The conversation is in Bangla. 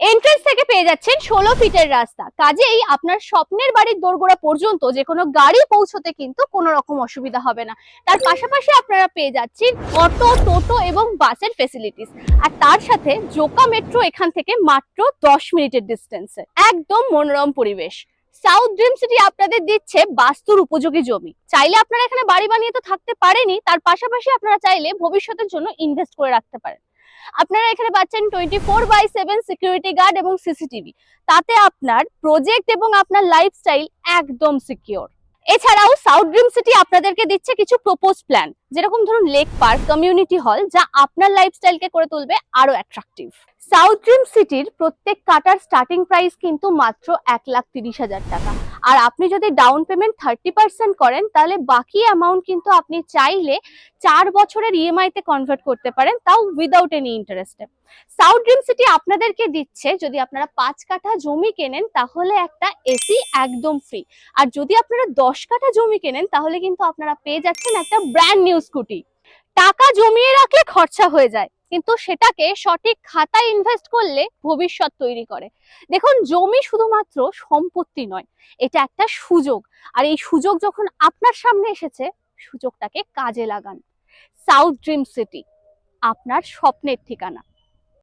এন্ট্রেন্স থেকে পেয়ে যাচ্ছেন 16 ফিটের রাস্তা, কাজেই আপনার স্বপ্নের বাড়ির দোরগোড়া পর্যন্ত যে কোনো গাড়ি পৌঁছতে কিন্তু কোনো রকম অসুবিধা হবে না। তার পাশাপাশি আপনারা পেয়ে যাচ্ছেন অটো, টোটো এবং বাসের ফেসিলিটিস। আর তার সাথে জোকা মেট্রো এখান থেকে মাত্র 10 মিনিটের ডিস্টেন্সে। একদম মনোরম পরিবেশ। সাউথ ড্রিম সিটি আপনাদের দিচ্ছে বাস্তুর উপযোগী জমি। চাইলে আপনারা এখানে বাড়ি বানিয়ে তো থাকতে পারেনই, তার পাশাপাশি আপনারা চাইলে ভবিষ্যতের জন্য ইনভেস্ট করে রাখতে পারেন। আপনারা এখানে পাচ্ছেন 24/7 সিকিউরিটি গার্ড এবং সিসিটিভি। তাতে আপনার প্রজেক্ট এবং আপনার লাইফস্টাইল একদম সিকিউর। এছাড়াও সাউথ ড্রিম সিটি আপনাদেরকে দিচ্ছে কিছু প্রপোজ প্ল্যান, যেরকম ধরুন লেক পার্ক, কমিউনিটি হল, যা আপনার লাইফস্টাইলকে করে তুলবে আরো অ্যাট্রাকটিভ। সাউথ ড্রিম সিটির প্রত্যেক কাটার স্টার্টিং প্রাইস কিন্তু মাত্র 1,30,000 টাকা। আর আপনি যদি ডাউন পেমেন্ট 30% করেন, তাহলে বাকি অ্যামাউন্ট কিন্তু আপনি চাইলে 4 বছরের ইএমআই তে কনভার্ট করতে পারেন, তাও উইদাউট এনি ইন্টারেস্টে। সাউথ ড্রিম সিটি আপনাদেরকে দিচ্ছে, যদি আপনারা 5 কাঠা জমি কেনেন তাহলে একটা এসি একদম ফ্রি। আর যদি আপনারা 10 কাঠা জমি কেনেন তাহলে কিন্তু আপনারা পেয়ে যাচ্ছেন একটা ব্র্যান্ড নিউ স্কুটি। টাকা জমিয়ে রাখলে খরচা হয়ে যায়, কিন্তু সেটাকে সঠিক খাতায় ইনভেস্ট করলে ভবিষ্যৎ তৈরি করে। দেখুন, জমি শুধুমাত্র সম্পত্তি নয়, এটা একটা সুযোগ। আর এই সুযোগ যখন আপনার সামনে এসেছে, সুযোগটাকে কাজে লাগান। সাউথ ড্রিম সিটি আপনার স্বপ্নের ঠিকানা।